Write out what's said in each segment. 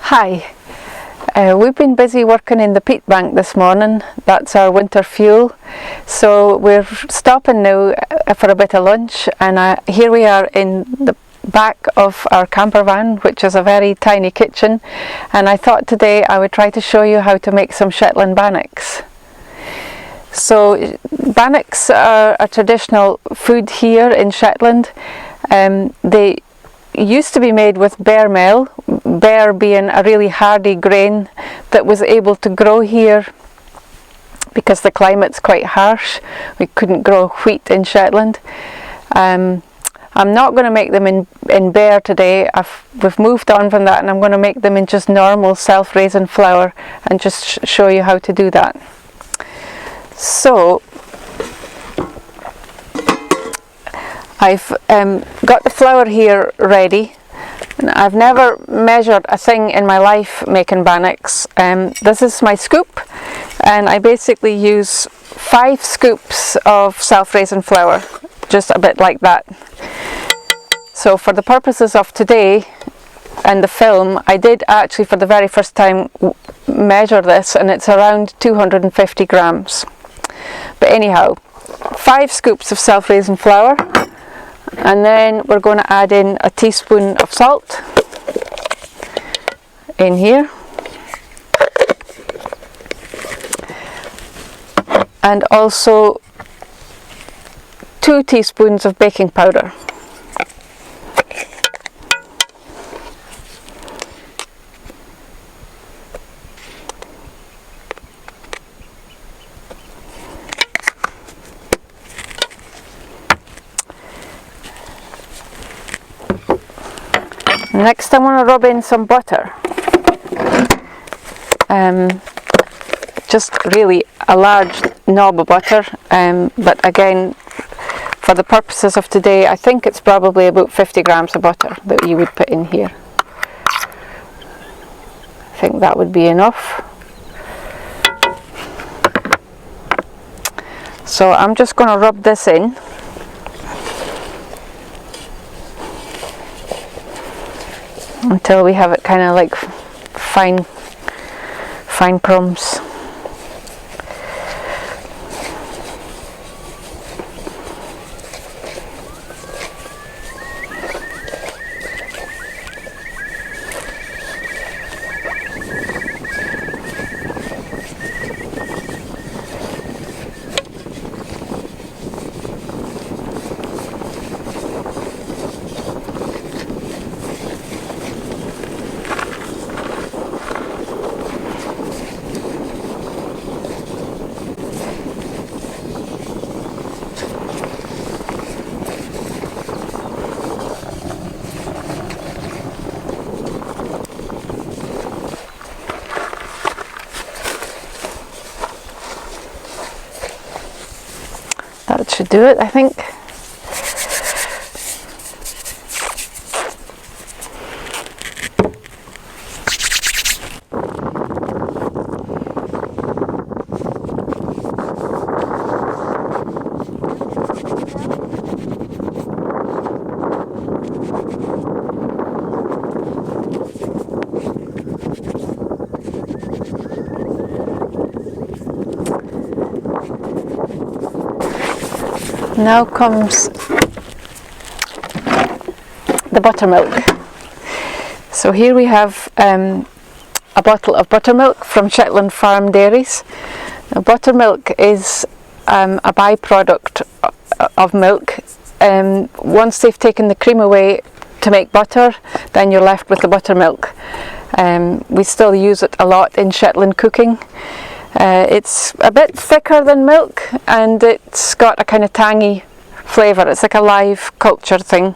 Hi, we've been busy working in the peat bank this morning. That's our winter fuel. So we're stopping now for a bit of lunch, and here we are in the back of our camper van, which is a very tiny kitchen, and I thought today I would try to show you how to make some Shetland bannocks. So bannocks are a traditional food here in Shetland. They used to be made with bear meal, bear being a really hardy grain that was able to grow here because the climate's quite harsh. We couldn't grow wheat in Shetland. I'm not going to make them in bear today. We've moved on from that, and I'm going to make them in just normal self-raising flour and just show you how to do that. So I've got the flour here ready. I've never measured a thing in my life making bannocks. This is my scoop, and I basically use 5 scoops of self-raising flour, just a bit like that. So for the purposes of today and the film, I did actually for the very first time measure this, and it's around 250 grams. But anyhow, 5 scoops of self-raising flour, and then we're going to add in a teaspoon of salt in here, and also 2 teaspoons of baking powder. Next I want to rub in some butter, just really a large knob of butter, but again for the purposes of today I think it's probably about 50 grams of butter that you would put in here. I think that would be enough. So I'm just going to rub this in. Until we have it kind of like fine crumbs. That should do it, I think. Now comes the buttermilk. So here we have a bottle of buttermilk from Shetland Farm Dairies. Now, buttermilk is a byproduct of milk. Once they've taken the cream away to make butter, then you're left with the buttermilk. We still use it a lot in Shetland cooking. It's a bit thicker than milk, and it's got a kind of tangy flavour. It's like a live culture thing.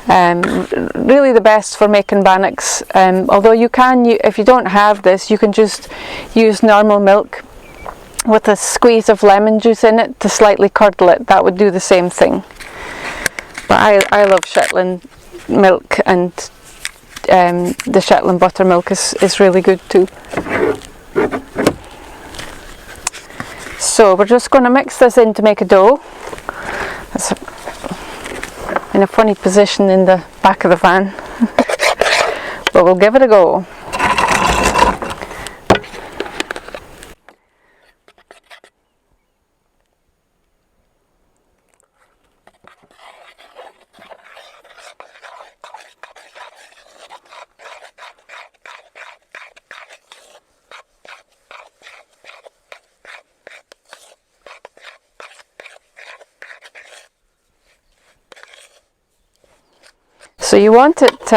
Really the best for making bannocks. Although you can, if you don't have this, you can just use normal milk with a squeeze of lemon juice in it to slightly curdle it. That would do the same thing. But I love Shetland milk, and the Shetland buttermilk is really good too. So we're just going to mix this in to make a dough. It's in a funny position in the back of the van, but we'll give it a go. So you want it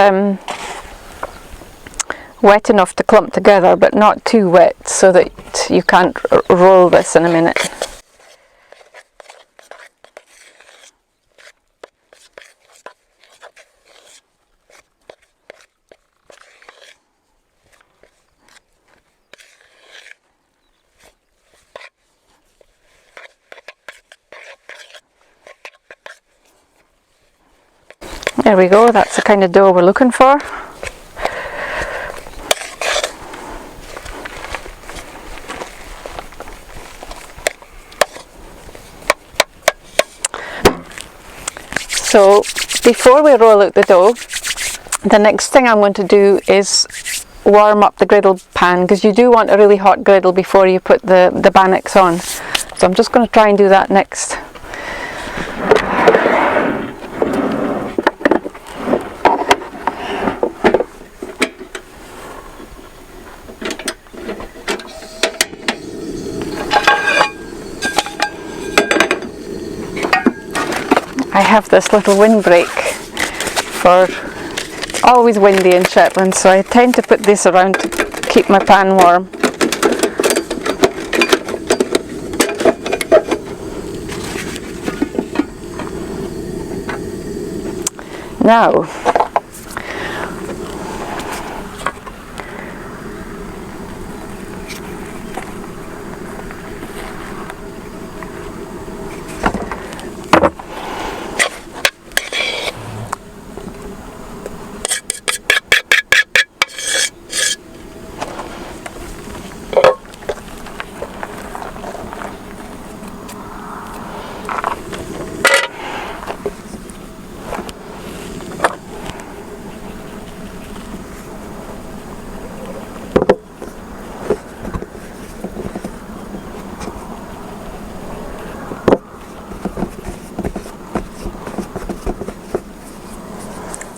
wet enough to clump together, but not too wet so that you can't roll this in a minute. There we go, that's the kind of dough we're looking for. So before we roll out the dough, the next thing I'm going to do is warm up the griddle pan, because you do want a really hot griddle before you put the bannocks on. So I'm just going to try and do that next. I have this little windbreak for always windy in Shetland, so I tend to put this around to keep my pan warm. Now,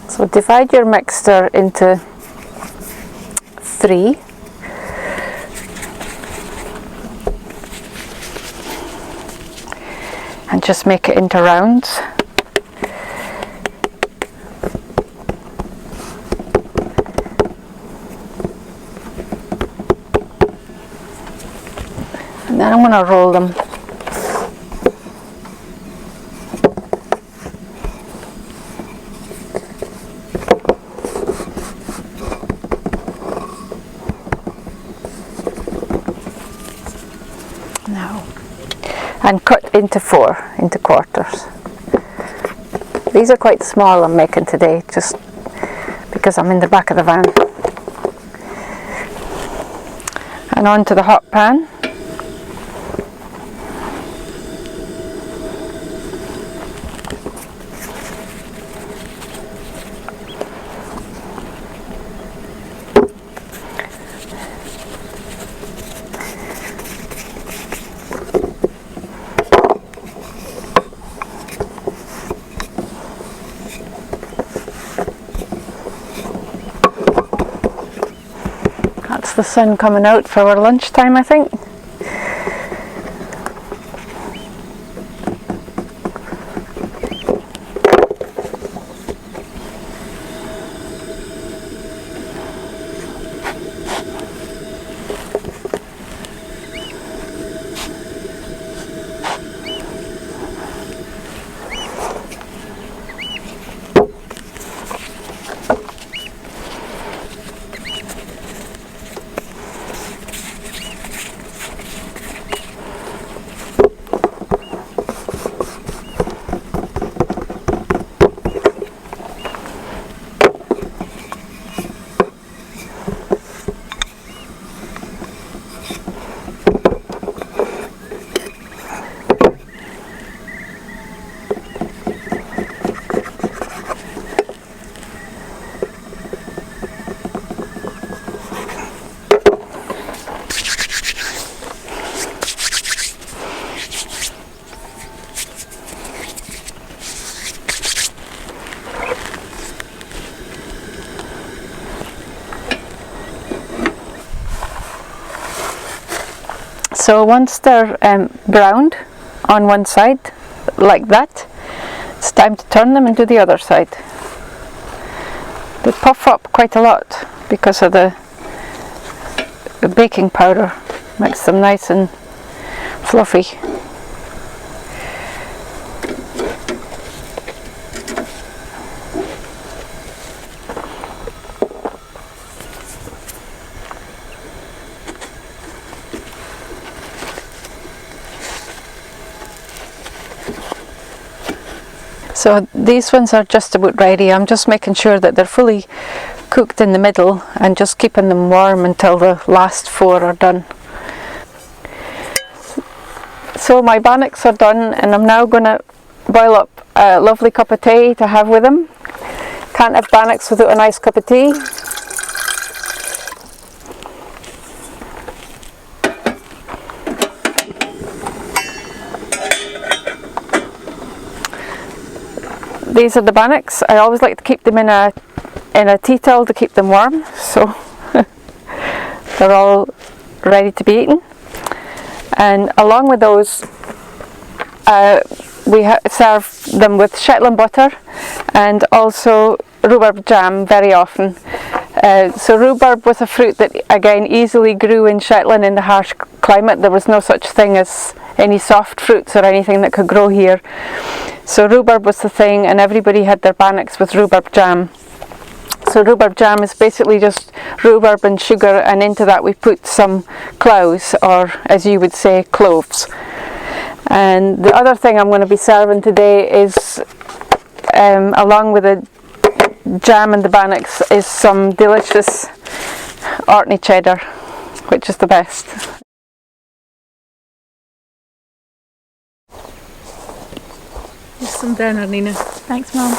so divide your mixture into 3. And just make it into rounds. And then I'm going to roll them. And cut into 4, into quarters. These are quite small I'm making today, just because I'm in the back of the van. And onto the hot pan. The sun coming out for our lunchtime, I think. So once they're browned on one side, like that, it's time to turn them into the other side. They puff up quite a lot because of the baking powder. Makes them nice and fluffy. So these ones are just about ready. I'm just making sure that they're fully cooked in the middle and just keeping them warm until the last 4 are done. So my bannocks are done, and I'm now going to boil up a lovely cup of tea to have with them. Can't have bannocks without a nice cup of tea. These are the bannocks. I always like to keep them in a tea towel to keep them warm, so they're all ready to be eaten. And along with those, we serve them with Shetland butter and also rhubarb jam very often. So rhubarb was a fruit that again easily grew in Shetland in the harsh climate. There was no such thing as any soft fruits or anything that could grow here. So rhubarb was the thing, and everybody had their bannocks with rhubarb jam. So rhubarb jam is basically just rhubarb and sugar, and into that we put some cloves, or as you would say, cloves. And the other thing I'm going to be serving today is, along with the jam and the bannocks, is some delicious Orkney cheddar, which is the best. Here's some down, Irina. Thanks, Mum.